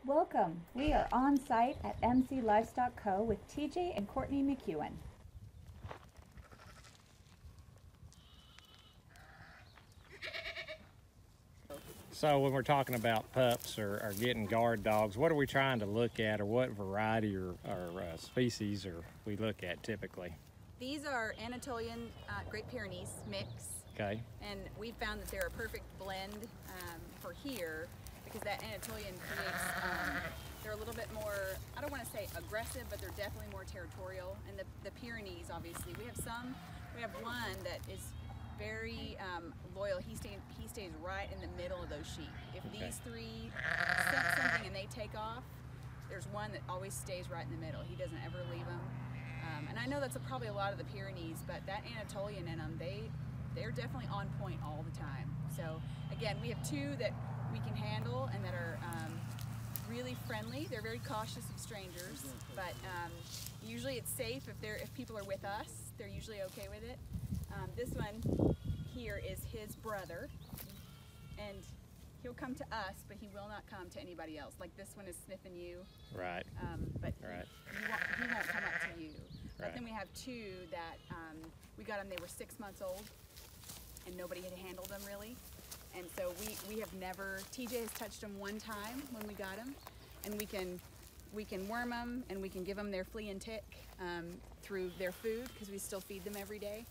Welcome. We are on site at MC Livestock Co. with TJ and Courtney McEwen. So when we're talking about pups or getting guard dogs, what are we trying to look at, or what variety or species are we look at typically? These are Anatolian Great Pyrenees mix. Okay. And we found that they're a perfect blend for here because that Anatolian creates, they're a little bit more, I don't want to say aggressive, but they're definitely more territorial. And the Pyrenees, obviously, we have one that is very loyal. He stays right in the middle of those sheep. If these three sense something and they take off, there's one that always stays right in the middle. He doesn't ever leave them. And I know that's probably a lot of the Pyrenees, but that Anatolian in them, they're definitely on point all the time. So again, we have two that we can handle and that are really friendly. They're very cautious of strangers, but usually it's safe if people are with us. They're usually okay with it. This one here is his brother, and he'll come to us, but he will not come to anybody else. Like this one is sniffing you. Right. But right. He won't come up to you. Right. But then we have two that we got them, they were 6 months old, and nobody had handled them really. And so we have never, TJ has touched them one time when we got them, and we can worm them and we can give them their flea and tick through their food because we still feed them every day.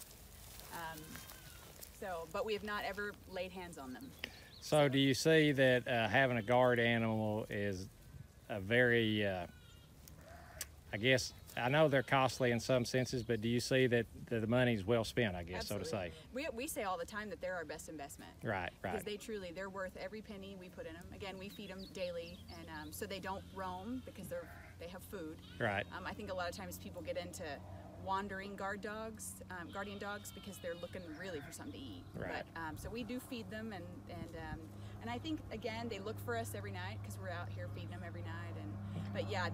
But we have not ever laid hands on them. So do you see that having a guard animal is a very, I guess, I know they're costly in some senses, but do you see that the money's well spent, I guess, Absolutely. so to say? We say all the time that they're our best investment. Right, right. Because they're worth every penny we put in them. Again, we feed them daily, and so they don't roam because they have food. Right. I think a lot of times people get into wandering guardian dogs because they're looking really for something to eat. Right. But, so we do feed them, and I think again they look for us every night because we're out here feeding them every night. But yeah,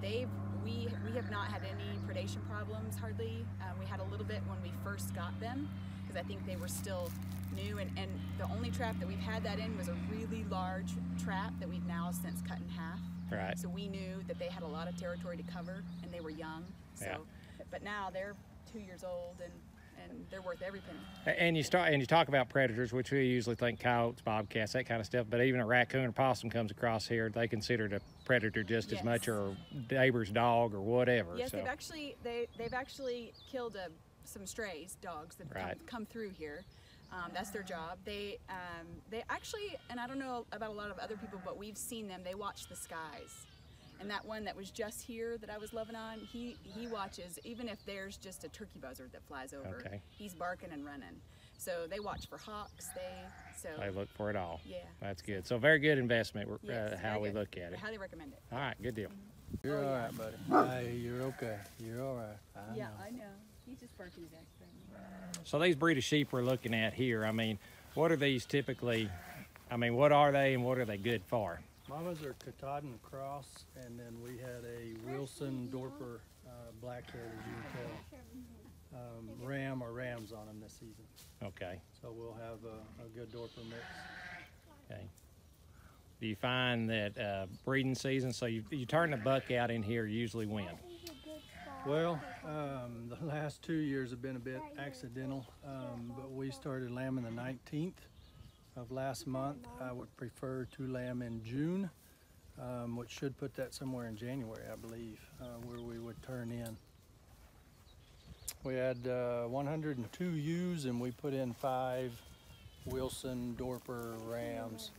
we have not had any predation problems hardly. We had a little bit when we first got them because I think they were still new, and the only trap that we've had that in was a really large trap that we've now since cut in half. Right. So we knew that they had a lot of territory to cover and they were young. So, yeah. But now they're 2 years old and they're worth every penny. And you talk about predators, which we usually think coyotes, bobcats, that kind of stuff. But even a raccoon or possum comes across here, they consider it a predator just as much, or a neighbor's dog or whatever. Yes, so. they've actually killed some strays dogs that come through here. That's their job. They actually, and I don't know about a lot of other people, but we've seen them. They watch the skies. And that one that was just here that I was loving on, he watches, even if there's just a turkey buzzard that flies over, he's barking and running. So they watch for hawks, they look for it all. Yeah. That's good. So very good investment, yes, how we look at it. I highly recommend it. All right, good deal. You're all right, buddy. Hey, you're okay. You're all right. I know. I know. He's just barking his extra. So these breed of sheep we're looking at here, I mean, what are these typically, what are they and what are they good for? Mamas are Katahdin Cross, and then we had a Wilson Dorper blackhead, as you can tell, ram or rams on them this season. Okay. So we'll have a good Dorper mix. Okay. Do you find that breeding season, so you turn the buck out in here usually when? Well, the last 2 years have been a bit accidental, but we started lambing the 19th of last month. I would prefer to lamb in June, which should put that somewhere in January, I believe, where we would turn in. We had 102 ewes, and we put in 5 Wilson Dorper rams.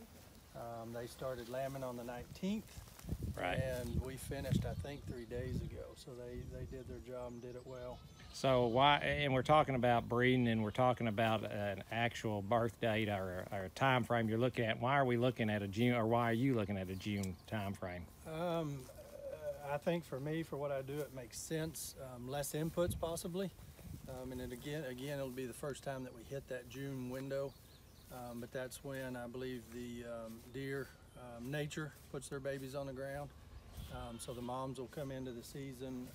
They started lambing on the 19th, and we finished, I think, 3 days ago. So they did their job and did it well. So why, and we're talking about breeding, and we're talking about an actual birth date or a time frame you're looking at. Why are we looking at a June, or why are you looking at a June time frame? I think for me, for what I do, it makes sense. Less inputs possibly, and then again, it'll be the first time that we hit that June window. But that's when I believe the deer, nature puts their babies on the ground. So the moms will come into the season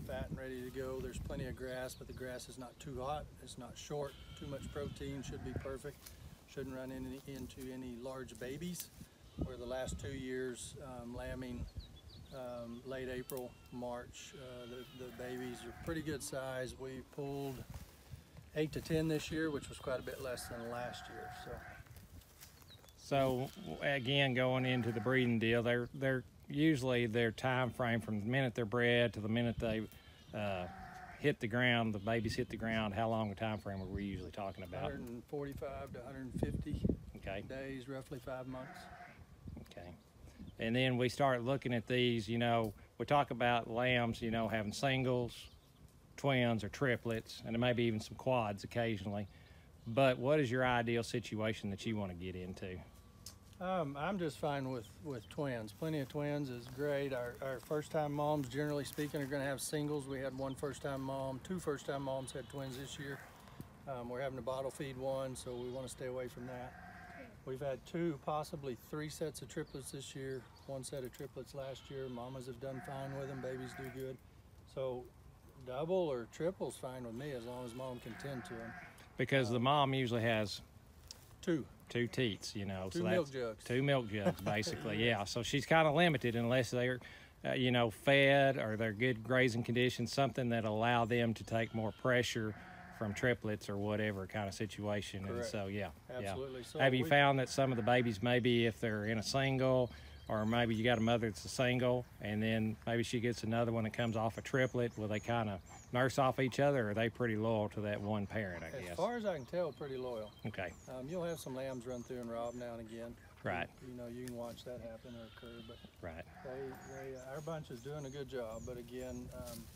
fat and ready to go. There's plenty of grass, but the grass is not too hot, it's not short, too much protein, should be perfect. Shouldn't run into any large babies. Where the last 2 years lambing late April, March. The babies are pretty good size. We pulled 8 to 10 this year, which was quite a bit less than last year. So again, going into the breeding deal, they're usually their time frame from the minute they're bred to the minute they hit the ground, the babies hit the ground. How long a time frame are we usually talking about? 145 to 150 days, roughly 5 months. Okay. And then we start looking at these, you know, we talk about lambs, you know, having singles, twins, or triplets, and maybe even some quads occasionally. But what is your ideal situation that you want to get into? I'm just fine with twins. Plenty of twins is great. Our first-time moms, generally speaking, are going to have singles. We had one first-time mom, 2 first-time moms had twins this year. We're having to bottle feed one, so we want to stay away from that. We've had 2, possibly 3 sets of triplets this year, 1 set of triplets last year. Mamas have done fine with them. Babies do good. So double or triple's fine with me as long as mom can tend to them. Because the mom usually has 2 teats, you know. 2 milk jugs. 2 milk jugs, basically, yeah. So she's kind of limited unless they're, you know, fed or they're good grazing conditions, something that allow them to take more pressure from triplets or whatever kind of situation. Correct. And so, yeah. Absolutely. Yeah. So have you found that some of the babies, maybe if they're in a single, or maybe you got a mother that's a single, and then maybe she gets another one that comes off a triplet, will they kind of nurse off each other, or are they pretty loyal to that one parent, I guess? As far as I can tell, pretty loyal. Okay. You'll have some lambs run through and rob now and again. Right. You know, you can watch that happen or occur, but right. Our bunch is doing a good job. But again,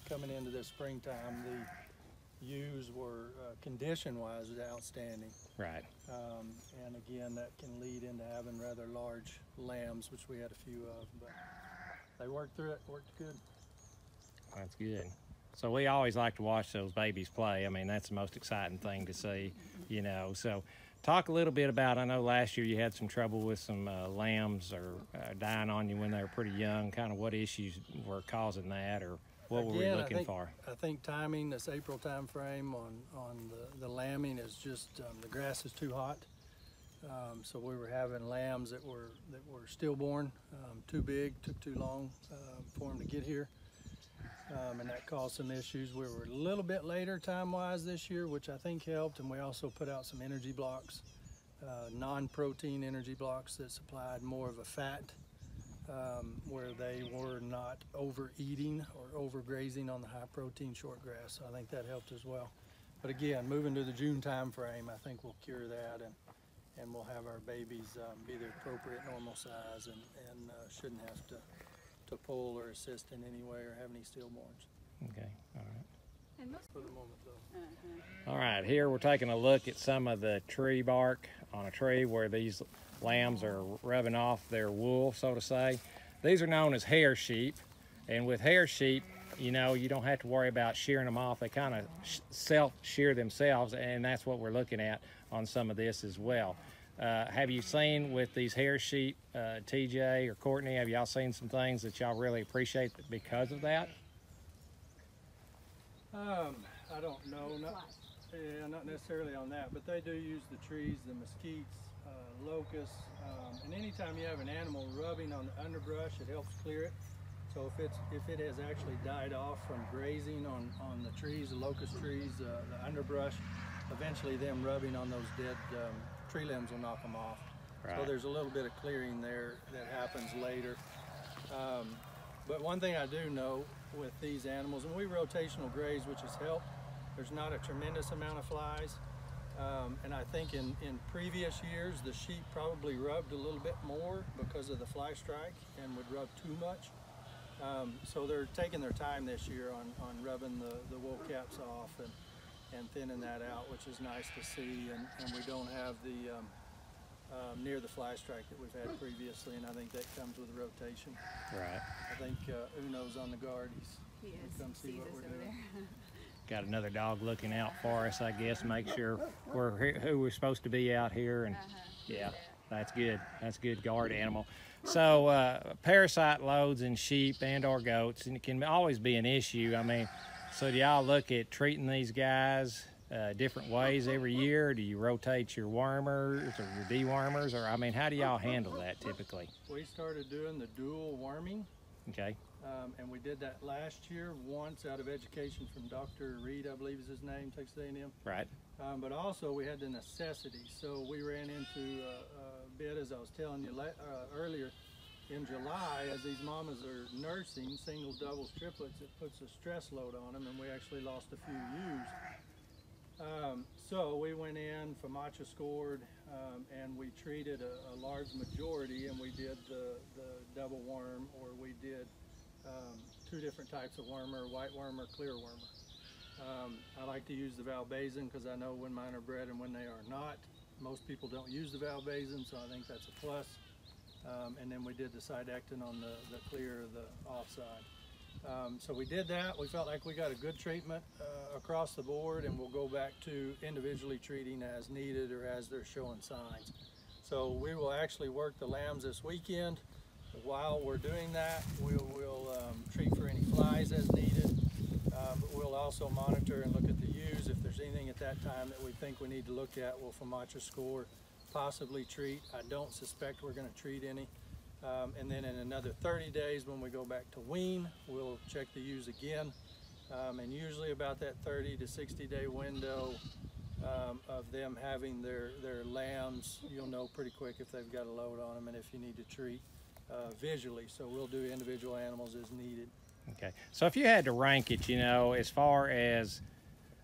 coming into this springtime, the ewes were condition-wise outstanding. Right. And again, that can lead into having rather large lambs, which we had a few of, but they worked through it, worked good. That's good. So we always like to watch those babies play. I mean, that's the most exciting thing to see, you know. So talk a little bit about, I know last year you had some trouble with some lambs or dying on you when they were pretty young. Kind of what issues were causing that, or what were we looking for? I think timing, this April time frame on the lambing is just, the grass is too hot. So we were having lambs that were stillborn, too big, took too long for them to get here. And that caused some issues. We were a little bit later time-wise this year, which I think helped, and we also put out some energy blocks, non-protein energy blocks that supplied more of a fat, where they were not overeating or overgrazing on the high-protein short grass. So I think that helped as well. But again, moving to the June time frame, I think we'll cure that, and we'll have our babies be the appropriate normal size and shouldn't have to pull or assist in any way or have any stillborns. Okay, all right. And most For the moment though. All right, here we're taking a look at some of the tree bark on a tree where these lambs are rubbing off their wool, so to say. These are known as hair sheep, and with hair sheep, you know, you don't have to worry about shearing them off. They kind of self-shear themselves, and that's what we're looking at on some of this as well. Have you seen with these hair sheep, TJ or Courtney, have y'all seen some things that y'all really appreciate because of that? I don't know, not necessarily on that, but they do use the trees, the mesquites, locusts, and anytime you have an animal rubbing on the underbrush, it helps clear it. So if it has actually died off from grazing on the trees, the locust trees, the underbrush, eventually them rubbing on those dead tree limbs will knock them off. Right. So there's a little bit of clearing there that happens later. But one thing I do know with these animals, and we rotational graze, which has helped, there's not a tremendous amount of flies. And I think in previous years, the sheep probably rubbed a little bit more because of the fly strike and would rub too much. So they're taking their time this year on rubbing the wool caps off and thinning that out, which is nice to see, and we don't have the near the fly strike that we've had previously, and I think that comes with rotation. Right. I think Uno's on the guard. he is. Come see what we're doing. Got another dog looking out for us, I guess, make sure who we're supposed to be out here, and yeah, that's good. That's a good guard animal. So parasite loads in sheep and or goats, and it can always be an issue. I mean, so do y'all look at treating these guys different ways every year? Do you rotate your wormers or your dewormers, or I mean, how do y'all handle that typically? We started doing the dual worming Okay. And we did that last year once out of education from Dr. Reed, I believe is his name, Texas A&M. Right. But also we had the necessity. So we ran into a bit, as I was telling you earlier, in July, as these mamas are nursing singles, doubles, triplets, it puts a stress load on them, and we actually lost a few ewes. So we went in, FAMACHA scored, and we treated a large majority, and we did the double worm, or we did 2 different types of wormer, white wormer, clear wormer. I like to use the valbazen because I know when mine are bred and when they are not. Most people don't use the valbazen, so I think that's a plus. And then we did the sidectin on the clear, the offside. So we did that. We felt like we got a good treatment across the board, and we'll go back to individually treating as needed or as they're showing signs. So we will actually work the lambs this weekend. While we're doing that, we'll treat for any flies as needed. But we'll also monitor and look at the ewes. If there's anything at that time that we think we need to look at, we'll FAMACHA score, possibly treat. I don't suspect we're going to treat any. And then in another 30 days, when we go back to wean, we'll check the ewes again. And usually about that 30 to 60 day window of them having their lambs, you'll know pretty quick if they've got a load on them and if you need to treat visually. So we'll do individual animals as needed. Okay. So if you had to rank it, you know, as far as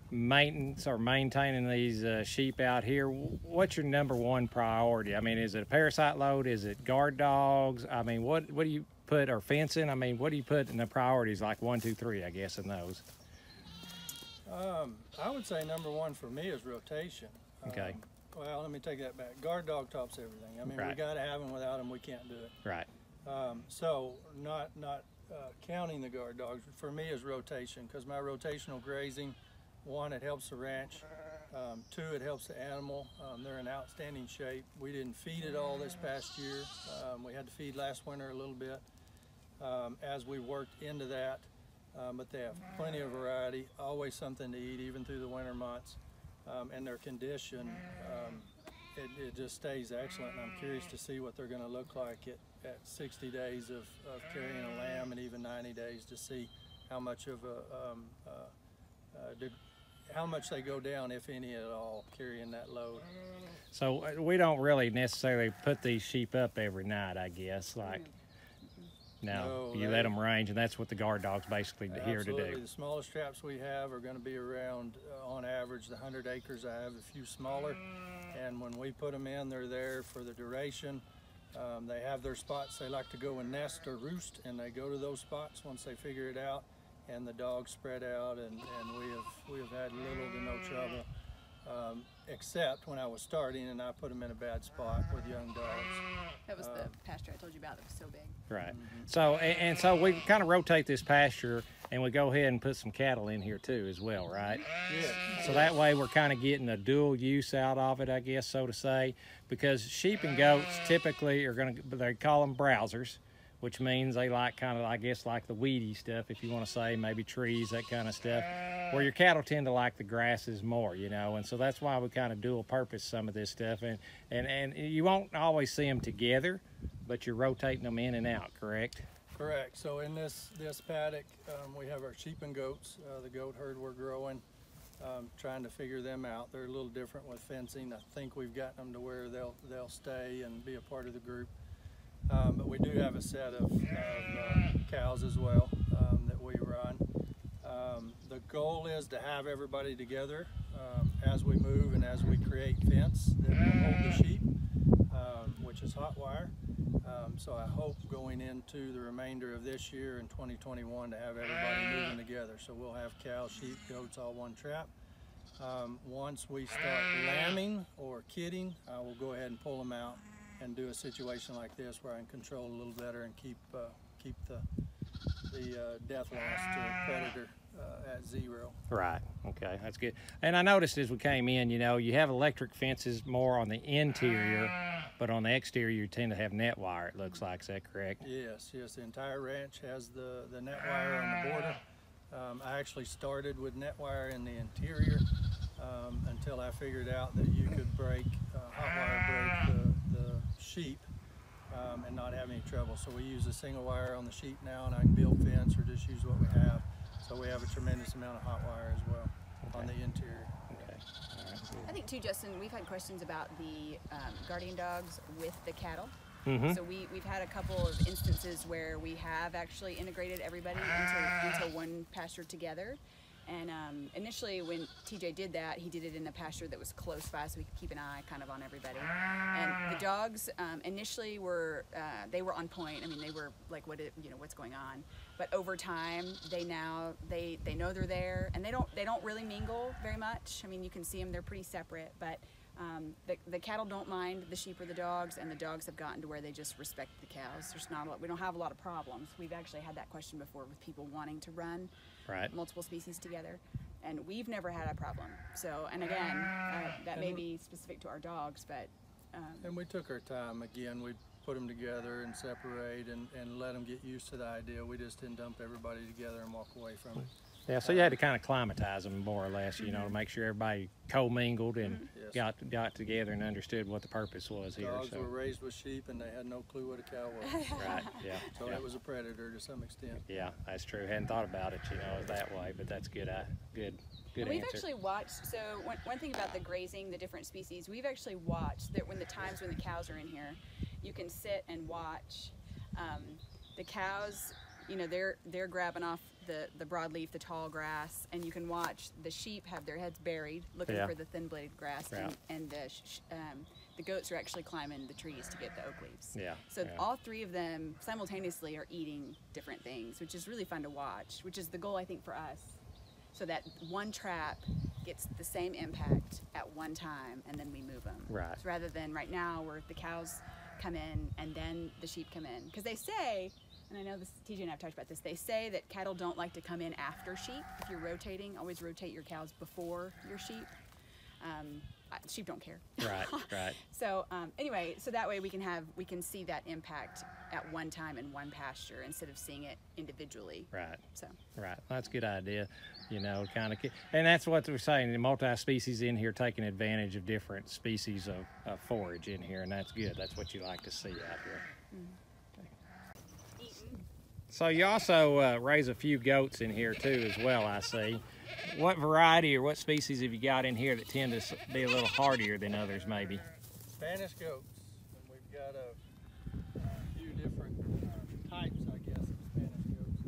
maintenance or maintaining these sheep out here, what's your #1 priority? I mean, is it a parasite load? Is it guard dogs? I mean, what do you put, or fencing? I mean, what do you put in the priorities, like 1, 2, 3, I guess, in those? I would say #1 for me is rotation. Okay. Well, let me take that back. Guard dog tops everything. I mean, Right. we got to have them. Without them, we can't do it. Right. So not counting the guard dogs, for me is rotation, because my rotational grazing, 1, it helps the ranch, 2, it helps the animal. They're in outstanding shape. We didn't feed it all this past year. We had to feed last winter a little bit as we worked into that, but they have plenty of variety, always something to eat even through the winter months, and their condition, it just stays excellent, and I'm curious to see what they're going to look like at 60 days of carrying a lamb, and even 90 days, to see how much of how much they go down, if any at all, carrying that load. So we don't really necessarily put these sheep up every night, I guess. Like, no, you let them range, and that's what the guard dog's basically here to do. The smallest traps we have are going to be around, on average, the 100 acres. I have a few smaller, and when we put them in, they're there for the duration. They have their spots they like to go and nest or roost, and they go to those spots once they figure it out, and the dogs spread out, and we have had little to no trouble, except when I was starting and I put them in a bad spot with young dogs. That was the pasture I told you about that was so big. Right. So so we kind of rotate this pasture, and we go ahead and put some cattle in here too as well, right? Yeah. So that way we're kind of getting a dual use out of it, I guess, so to say, because sheep and goats typically are going to, they call them browsers, which means they like kind of, I guess, like the weedy stuff, if you want to say, maybe trees, that kind of stuff, where your cattle tend to like the grasses more, you know, and so that's why we kind of dual purpose some of this stuff, and you won't always see them together, but you're rotating them in and out, correct? Correct. So in this paddock, we have our sheep and goats, the goat herd we're growing, trying to figure them out. They're a little different with fencing. I think we've gotten them to where they'll stay and be a part of the group. But we do have a set of cows as well that we run. The goal is to have everybody together as we move and as we create fence that will hold the sheep, which is hot wire. So I hope going into the remainder of this year in 2021 to have everybody moving together. So we'll have cows, sheep, goats, all one trap. Once we start lambing or kidding, I will go ahead and pull them out and do a situation like this where I can control a little better and keep the death loss to predator at 0. Right. Okay, that's good. And I noticed as we came in, you know, you have electric fences more on the interior, but on the exterior you tend to have net wire, it looks like. Is that correct? Yes. The entire ranch has the net wire on the border. I actually started with net wire in the interior until I figured out that you could break hot wire break the sheep and not have any trouble. So we use a single wire on the sheep now, and I can build fence or just use what we have. So we have a tremendous amount of hot wire as well on the interior. Okay. All right. I think too, Justin, we've had questions about the guardian dogs with the cattle. Mm-hmm. So we've had a couple of instances where we have actually integrated everybody into one pasture together. And initially when TJ did that, he did it in a pasture that was close by so we could keep an eye kind of on everybody. And the dogs initially were, they were on point. I mean, they were like, what's going on? But over time, they know they're there, and they don't really mingle very much. I mean, you can see them, they're pretty separate, but the cattle don't mind the sheep or the dogs, and the dogs have gotten to where they just respect the cows. We don't have a lot of problems. We've actually had that question before with people wanting to run multiple species together, and we've never had a problem. So, and again, that may be specific to our dogs, but and we took our time. Again, we put them together and separate and let them get used to the idea. We just didn't dump everybody together and walk away from it. Yeah, so you had to kind of climatize them more or less, you know, to make sure everybody co-mingled and got together and understood what the purpose was here. Dogs were raised with sheep, and they had no clue what a cow was. Right, yeah. So it was a predator to some extent. Yeah, that's true. Hadn't thought about it, you know, that way, but that's good. Good We've answer. actually watched, so one thing about the grazing, the different species, we've actually watched that when the times when the cows are in here, you can sit and watch the cows, you know, they're grabbing off the broadleaf, the tall grass, and you can watch the sheep have their heads buried looking for the thin bladed grass, and the goats are actually climbing the trees to get the oak leaves. Yeah. So all three of them simultaneously are eating different things, which is really fun to watch, which is the goal, I think, for us, so that one trap gets the same impact at one time, and then we move them. Right. So rather than right now where the cows come in and then the sheep come in, because they say, and I know this, TJ and I have talked about this, they say that cattle don't like to come in after sheep. If you're rotating, always rotate your cows before your sheep. Sheep don't care. Right, right. So anyway, so that way we can see that impact at one time in one pasture instead of seeing it individually. Right. So. Right. That's a good idea. You know, kind of, and that's what we're saying. The multi-species in here taking advantage of different species of forage in here, and that's good. That's what you like to see out here. So you also raise a few goats in here too as well, I see. What variety or what species have you got in here that tend to be a little hardier than others maybe? Spanish goats. And we've got a few different types, I guess, of Spanish goats.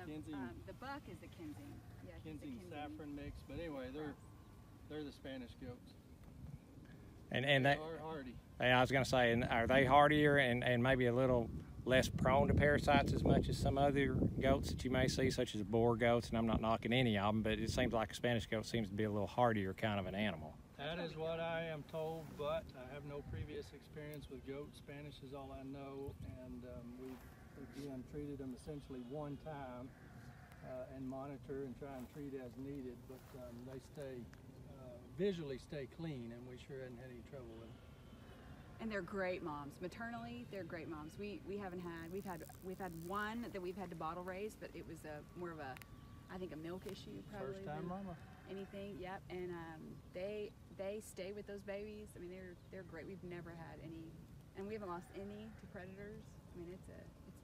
Kinsing, The buck is the Kinsing. Yeah, Kinsing saffron mix, but anyway, they're the Spanish goats. And they that are hardy. Yeah, I was going to say, and are they hardier and maybe a little less prone to parasites as much as some other goats that you may see, such as boar goats? And I'm not knocking any of them, but it seems like a Spanish goat seems to be a little hardier kind of an animal. That is what I am told, but I have no previous experience with goats. Spanish is all I know, and we've again treated them essentially one time and monitor and try and treat as needed, but they visually stay clean, and we sure hadn't had any trouble with them. And they're great moms. Maternally, they're great moms. We've had one that we've had to bottle raise, but it was more of a, I think, a milk issue probably. First time mama. Anything, yep. And they stay with those babies. I mean, they're great. We've never had any, and we haven't lost any to predators. I mean, it's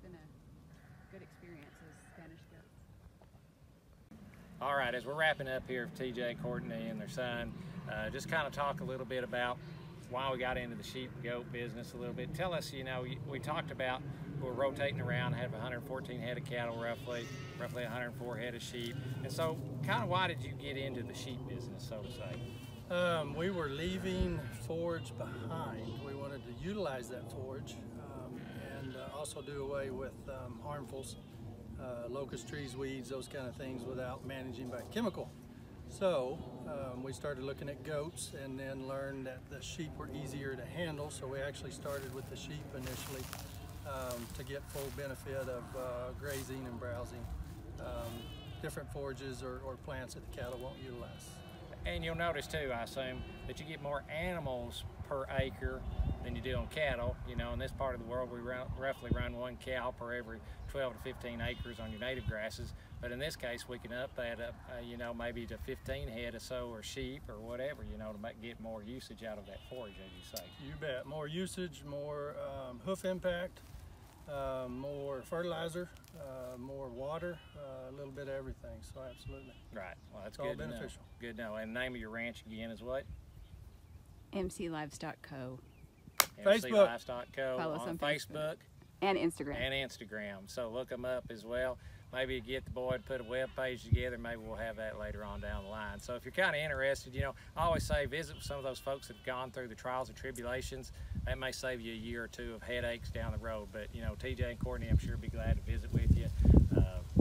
been a good experience as Spanish goats. All right, as we're wrapping up here for TJ and Courtney and their son, just kind of talk a little bit about why we got into the sheep and goat business a little bit. Tell us, you know, we talked about we're rotating around, have 114 head of cattle roughly 104 head of sheep. And so kind of why did you get into the sheep business, so to say? We were leaving forage behind. We wanted to utilize that forage and also do away with harmfuls, locust trees, weeds, those kind of things without managing by chemical. So we started looking at goats and then learned that the sheep were easier to handle. So we actually started with the sheep initially to get full benefit of grazing and browsing, different forages or plants that the cattle won't utilize. And you'll notice too, I assume, that you get more animals per acre than you do on cattle. You know, in this part of the world, we roughly run 1 cow per every 12 to 15 acres on your native grasses. But in this case, we can up that up, you know, maybe to 15 head or so, or sheep or whatever, you know, to get more usage out of that forage, as you say. You bet. More usage, more hoof impact, more fertilizer, more water, a little bit of everything. So absolutely. Right. Well, that's It's all good beneficial. to know. Good to know. And the name of your ranch again is what? MC Livestock Co. MC Facebook. Livestock Co. Follow us on on Facebook and Instagram. and Instagram. So look them up as well. Maybe get the boy to put a web page together. Maybe we'll have that later on down the line. So if you're kind of interested, you know, I always say visit with some of those folks that have gone through the trials and tribulations. That may save you a year or two of headaches down the road. But, you know, TJ and Courtney, I'm sure, be glad to visit with you.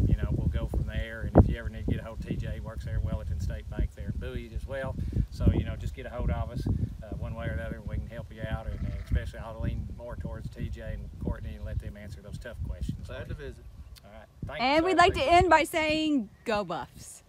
You know, we'll go from there. And if you ever need to get a hold of TJ, he works there at Wellington State Bank there in Bowie as well. So, you know, just get a hold of us one way or the other. We can help you out. And especially I'll lean more towards TJ and Courtney and let them answer those tough questions. Glad to visit. All right. Thank you, And sir. we'd like to end by saying, go Buffs.